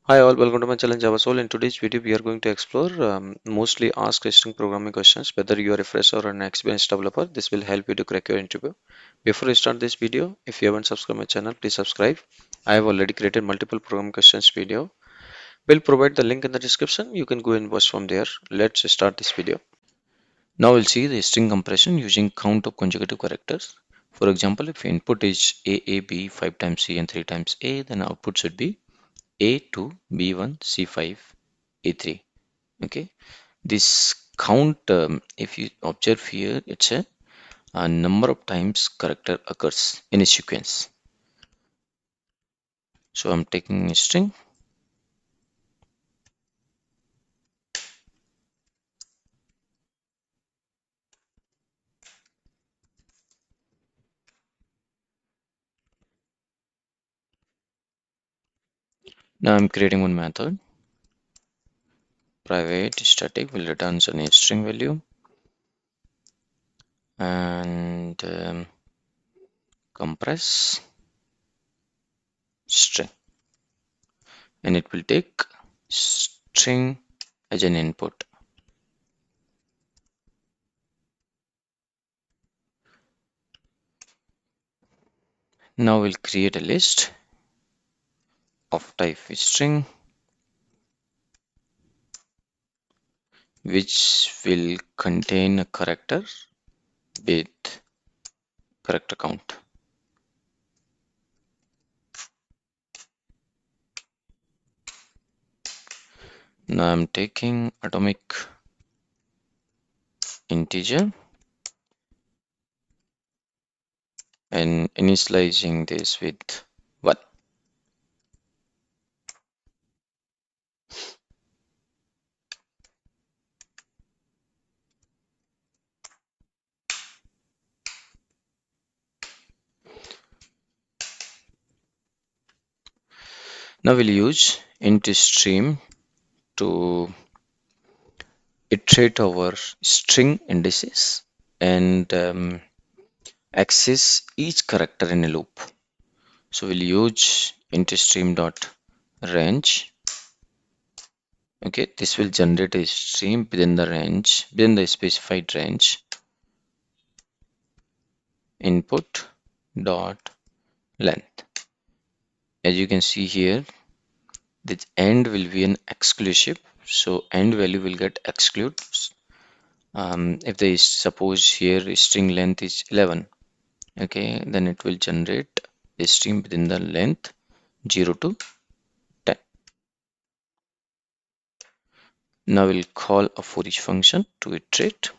Hi all, welcome to my channel JavaSoul. In today's video, we are going to explore mostly asked string programming questions. Whether you are a fresh or an experienced developer, this will help you to crack your interview. Before I start this video, if you haven't subscribed my channel, please subscribe. I have already created multiple programming questions video. We'll provide the link in the description. You can go and watch from there. Let's start this video. Now we'll see the string compression using count of consecutive characters. For example, if input is A, B 5 times C and 3 times A, then output should be A2, B1, C5, A3. Okay, this count, if you observe here, it's a number of times character occurs in a sequence. So I'm taking a string. Now I'm creating one method. Private static will return a string value and compress string, and it will take string as an input. Now we'll create a list of type string which will contain a character with character count. Now I'm taking atomic integer and initializing this with 1. Now we'll use int stream to iterate over string indices and access each character in a loop. So we'll use int stream dot range. Okay, this will generate a stream within the range, within the specified range. Input dot length. As you can see here, this end will be an exclusive, so end value will get excluded. If they suppose here string length is 11, okay, then it will generate a string within the length 0 to 10. Now we'll call a for each function to iterate.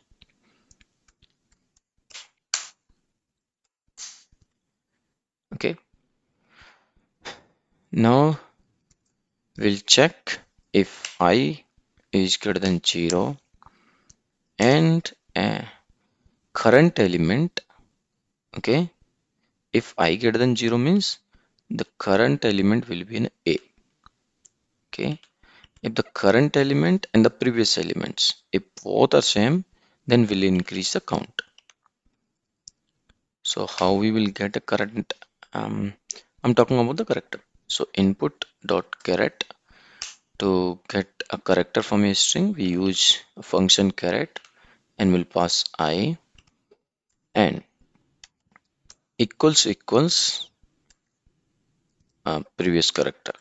Okay, now we'll check if I is greater than 0 and a current element. Okay, if I greater than 0 means the current element will be an A. Okay, if the current element and the previous elements, if both are same, then we'll increase the count. So how we will get a current? I'm talking about the character. So input dot caret, to get a character from a string, we use a function caret and we'll pass I and equals previous character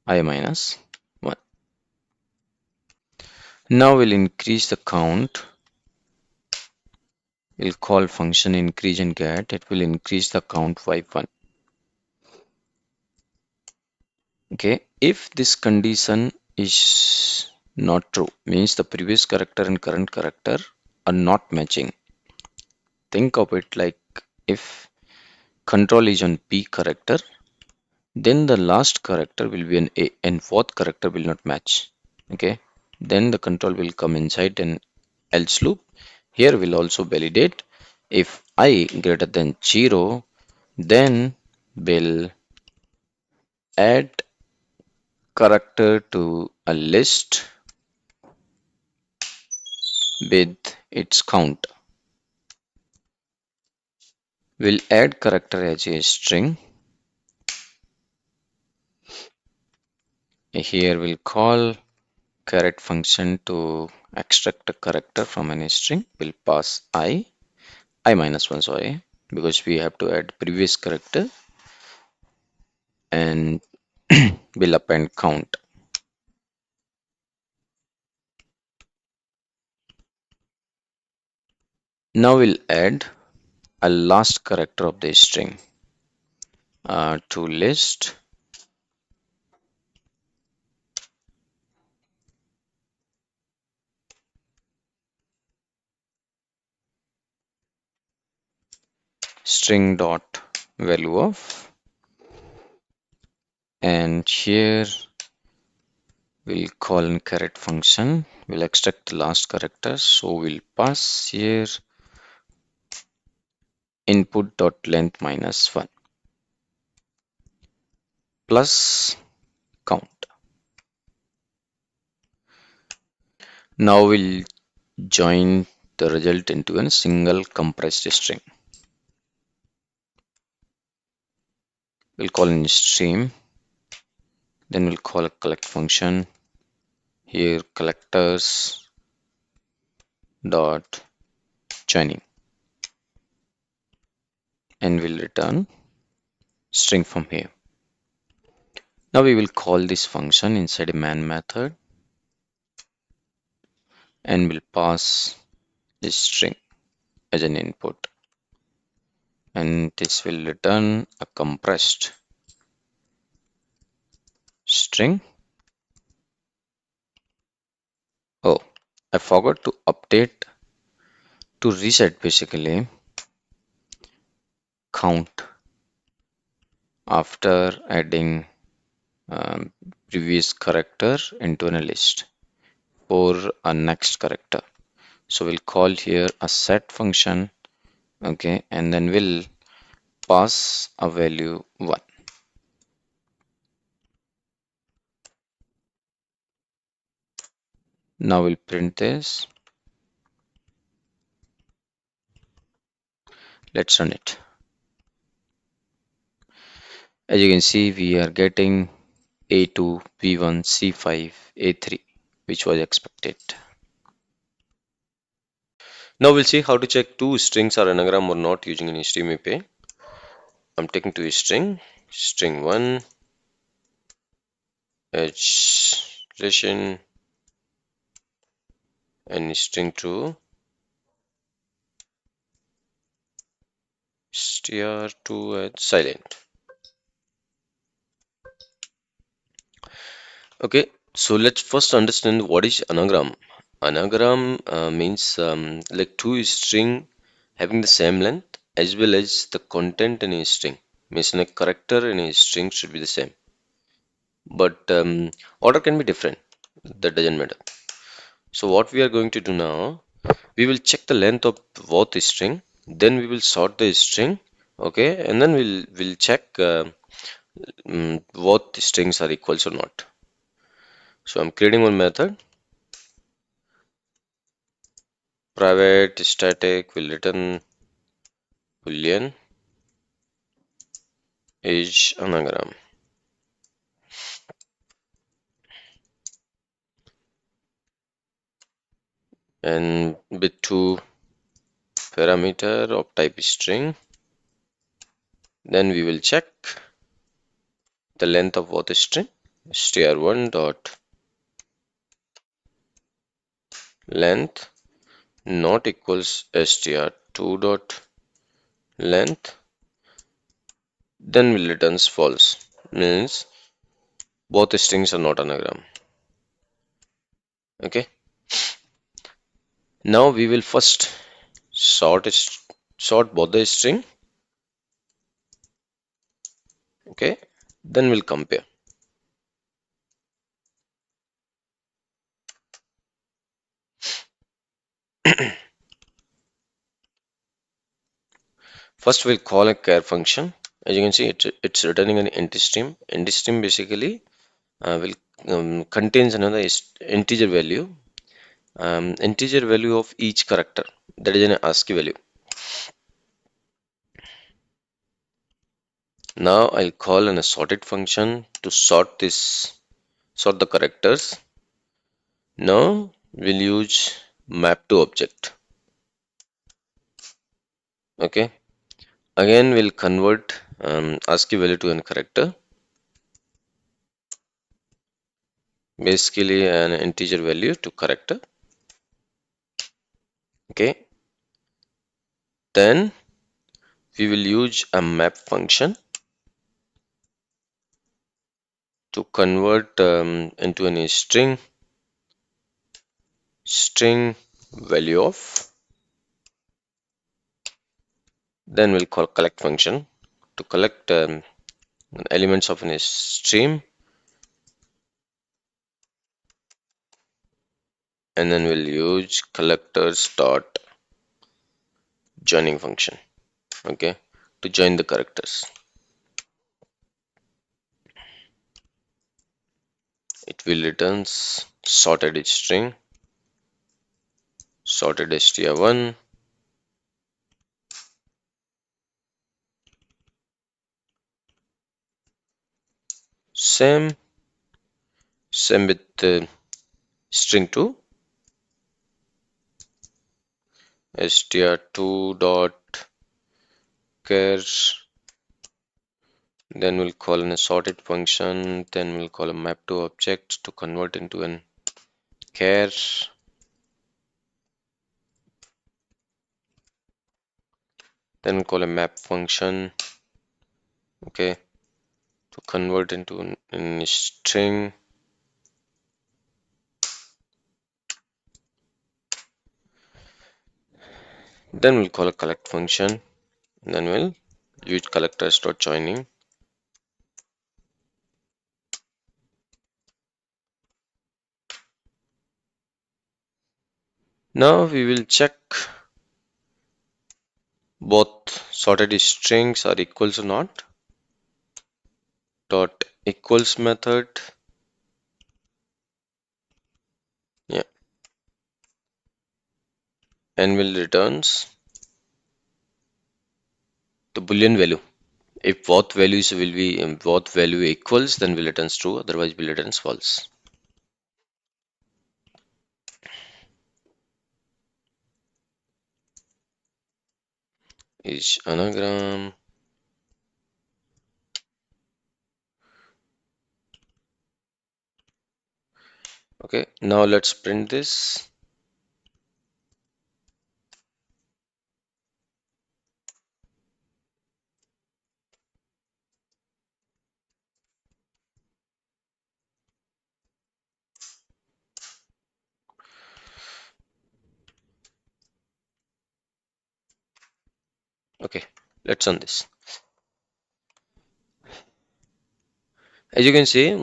I minus 1. Now we'll increase the count. We'll call function increase and get. It will increase the count by 1. Okay, if this condition is not true, means the previous character and current character are not matching. Think of it like if control is on P character, then the last character will be an A and fourth character will not match. Okay, then the control will come inside an else loop. Here we'll also validate if I greater than 0, then we'll add character to a list with its count. We'll add character as a string Here we'll call correct function to extract a character from any string. We'll pass I minus 1, sorry, because we have to add previous character, and we'll append count. Now we'll add a last character of the string to list. String dot value of, and here we'll call in correct function. We'll extract the last character, so we'll pass here input dot length minus 1 plus count. Now we'll join the result into a single compressed string. We'll call in stream, then we'll call a collect function. Here collectors dot joining, and we'll return string from here. Now we will call this function inside a main method, and we'll pass this string as an input, and this will return a compressed string. Oh, I forgot to update to reset basically count after adding um, previous character into a list for a next character. So we'll call here a set function, okay, and then we'll pass a value 1. Now we'll print this. Let's run it. As you can see, we are getting A2, B1, C5, A3, which was expected. Now we'll see how to check two strings are anagram or not using an HTML. I'm taking to a string 1, edge relation, and string 2, str2 at silent. Okay, so let's first understand what is anagram. Anagram means like two string having the same length as well as the content in a string. Means in a character in a string should be the same, but order can be different. That doesn't matter. So what we are going to do now, we will check the length of both string, then we will sort the string, okay, and then we'll check both strings are equals or not. So I'm creating one method. Private static will return boolean is anagram, and with two parameter of type string, then we will check the length of both string. str1 dot length not equals str2 dot length, then will returns false, means both strings are not anagram. Okay, now we will first sort both the string, okay, then we'll compare. First we'll call a char function. As you can see, it's returning an empty string. Empty string basically will contains another integer value, integer value of each character, that is an ASCII value. Now I'll call an sorted function to sort this sort the characters. Now we'll use map to object. Okay. Again, we'll convert ASCII value to a character, basically an integer value to character. Okay. Then we will use a map function to convert into a string value of. Then we'll call collect function to collect elements of a stream, and then we'll use collectors dot joining function. Okay, to join the characters. It will returns sorted string, sorted str1, same same with string2, str2 dot char. Then we'll call in a sorted function. Then we'll call a map to object to convert into an char. Then we'll call a map function. Okay, to convert into an string. Then we'll call a collect function. And then we'll use collectors dot joining. Now we will check both sorted strings are equals or not. Dot equals method. Yeah, and will returns the boolean value. If both values will be both value equals, then will returns true. Otherwise, will returns false. Is anagram. Okay, now let's print this. Okay, let's run this. As you can see,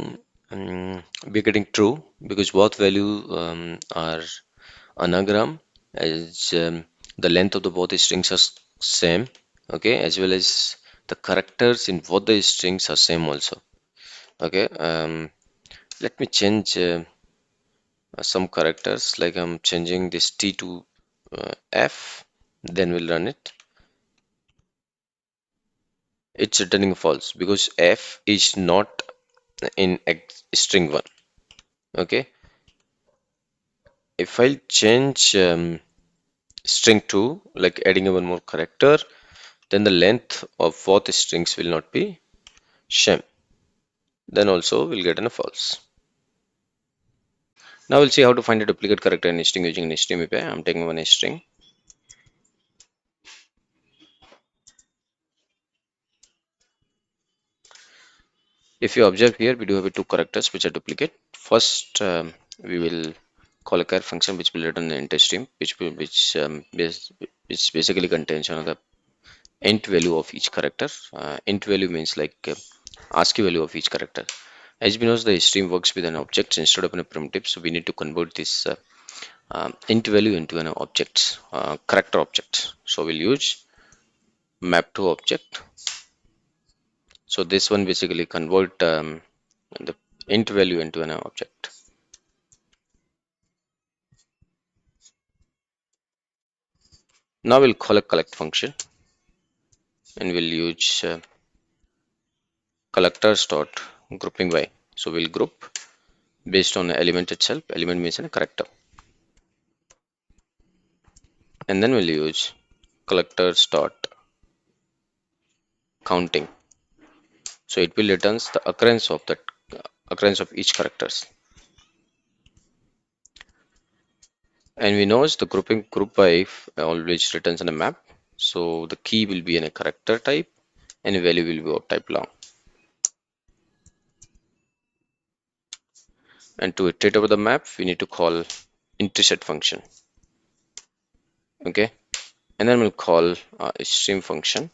we're getting true because both value are anagram, as the length of the both strings are same. Okay, as well as the characters in both the strings are same also. Okay, let me change some characters, like I'm changing this T to F, then we'll run it. It's returning false because F is not in string 1. Okay, if I change string 2, like adding one more character, then the length of both strings will not be same. Then also we'll get a false. Now we'll see how to find a duplicate character in a string using an string API. I'm taking one string. If you observe here, we do have two characters which are duplicate. First, we will call a char function which will return the int string, which basically contains another int value of each character. Int value means like ASCII value of each character. As we know, the stream works with an object instead of a primitive, so we need to convert this int value into an object, character object. So we'll use map to object. So this one basically convert the int value into an object. Now we'll call a collect function, and we'll use collectors dot grouping by. So we'll group based on the element itself. Element means a character. And then we'll use collectors dot counting. So it will returns the occurrence of each characters. And we know the grouping group by always returns in a map. So the key will be in a character type and a value will be of type long. And to iterate over the map, we need to call interset function. Okay, and then we'll call a stream function,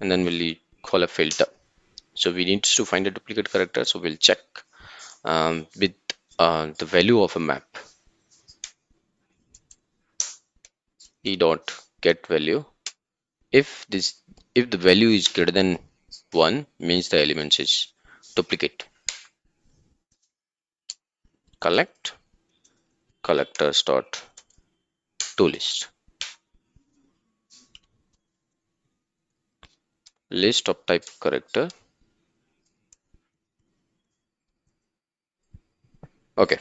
and then we'll call a filter. So we need to find a duplicate character. So we'll check with the value of a map e dot get value. If the value is greater than 1 means the elements is duplicate. Collect collectors dot to list of type character. Okay,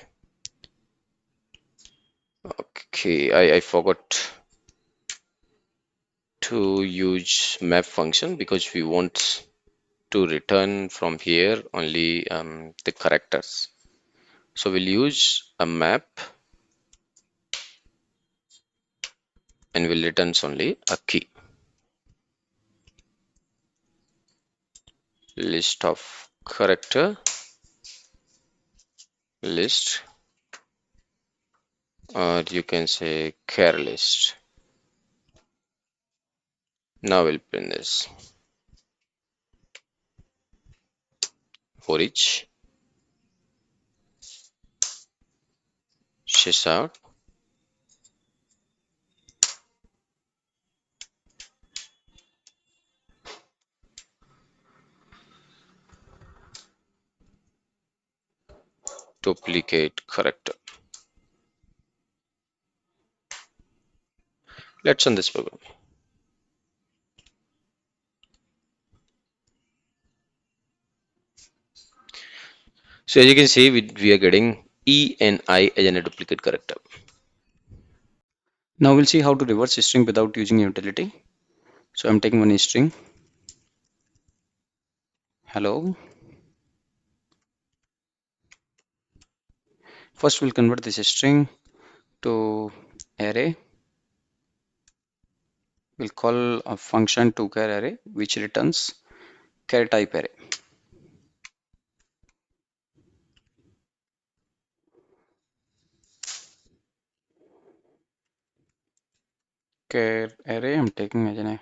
I forgot to use map function because we want to return from here only the characters. So we'll use a map and we'll return only a key. List of character list, or you can say char list. Now we'll print this for each sys out duplicate character. Let's run this program. So as you can see, we are getting E and I as a duplicate character. Now we'll see how to reverse string without using utility. So I'm taking one string, hello. First we'll convert this string to array. We'll call a function to char array which returns char type array. Char array, I'm taking as a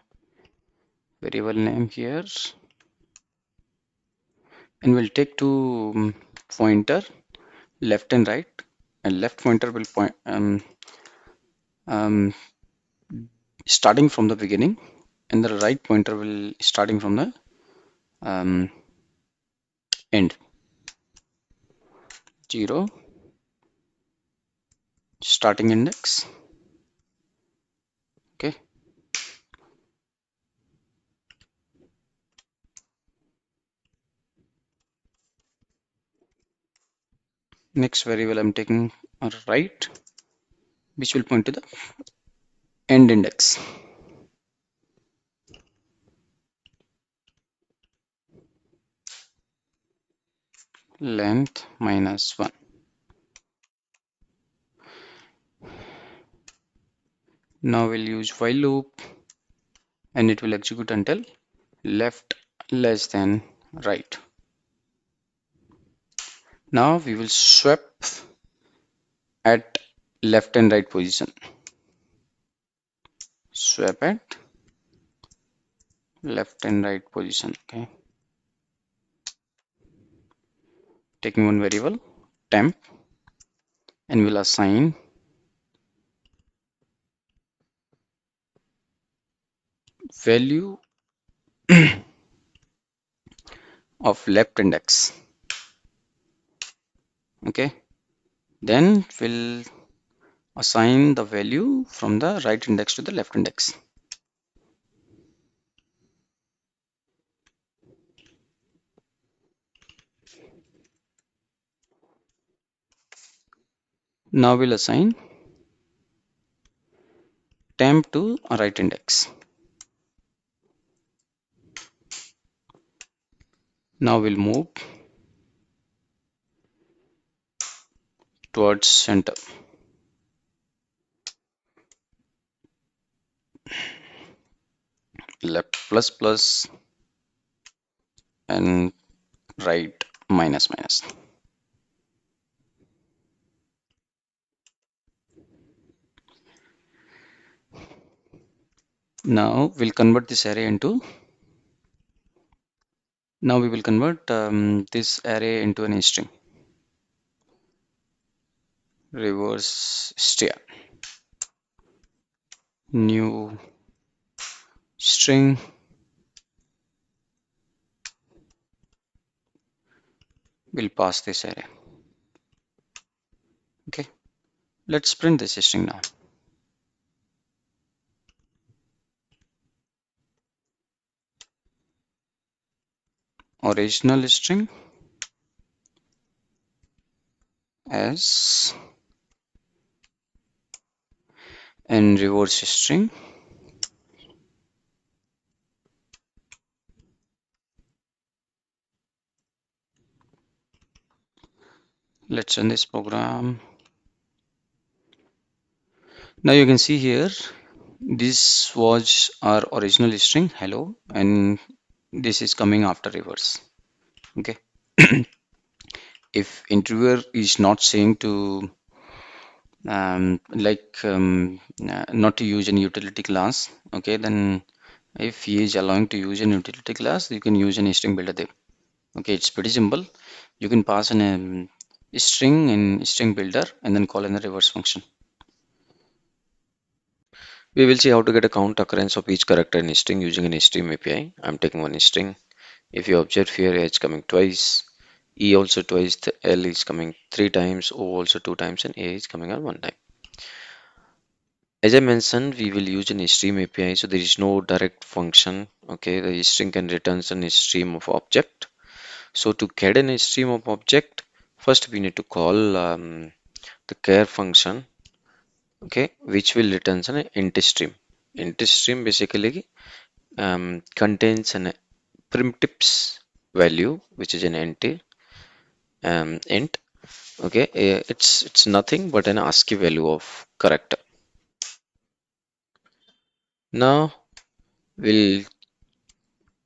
variable name here, and we'll take two pointer, left and right, and left pointer will point um, starting from the beginning, and the right pointer will starting from the um, end. 0 starting index. Okay, next variable I'm taking a right, which will point to the end index. Length minus 1. Now we'll use while loop and it will execute until left less than right. Now we will swap at left and right position. Swap at left and right position. Okay, taking one variable temp and we'll assign value of left index. Okay, then we'll assign the value from the right index to the left index. Now we'll assign temp to right index. Now we'll move towards center. Left plus plus and right minus minus. Now we'll convert this array into. Now we will convert this array into an string. Reverse str. New string. We'll pass this array. Okay. Let's print this string now. Original string as and reverse string. Let's run this program. Now you can see here, this was our original string hello, and this is coming after reverse. Okay. If interviewer is not saying to not to use any utility class, okay, then if he is allowing to use an utility class, you can use an string builder there. Okay, it's pretty simple. You can pass an string in string builder and then call in the reverse function. We will see how to get a count occurrence of each character in a string using an string API. I'm taking one string. If you observe here, H coming twice, E also twice, the L is coming 3 times, O also 2 times, and A is coming on 1 time. As I mentioned, we will use an stream API, so there is no direct function. Okay, the string can return a stream of object. So to get a stream of object, first we need to call the care function, okay, which will return an int stream. Int stream basically contains an primitives value, which is an int. Okay, it's nothing but an ASCII value of character. Now we'll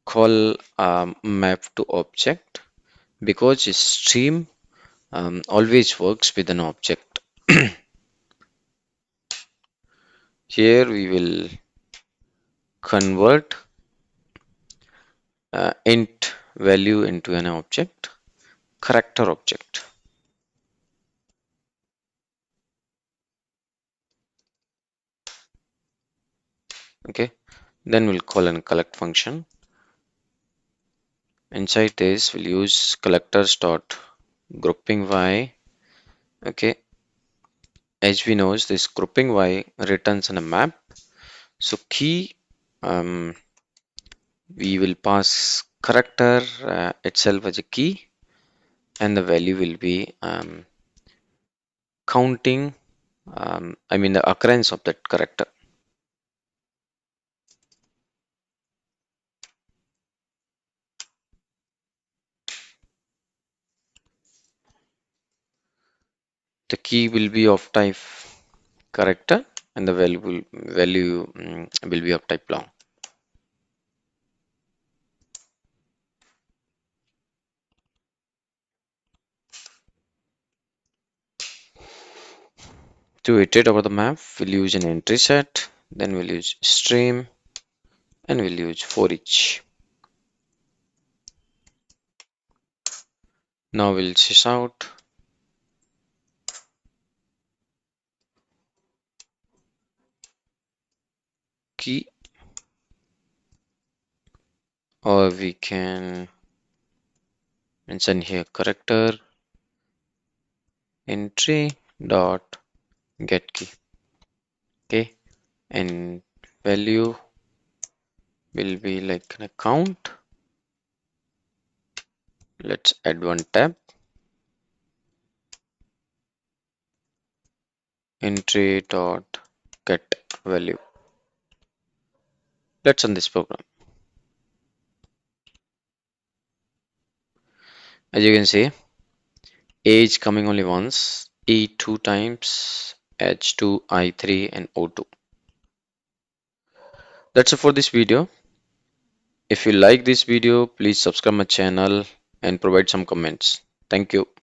call map to object because stream always works with an object. Here we will convert int value into an object, character object. Okay, then we'll call an collect function. Inside this, we'll use collectors dot grouping y. Okay, as we know, this grouping y returns in a map. So key, we will pass character itself as a key, and the value will be counting. I mean the occurrence of that character. The key will be of type character, and the value will be of type long. To iterate over the map, we'll use an entry set, then we'll use stream, and we'll use for each. Now we'll sys out key, or we can mention here character entry dot get key. Okay, and value will be like an account. Let's add one tab. entry dot get value. Let's run this program. As you can see, age coming only once, E two times, H2, I3, and O2. That's it for this video. If you like this video, please subscribe my channel and provide some comments. Thank you.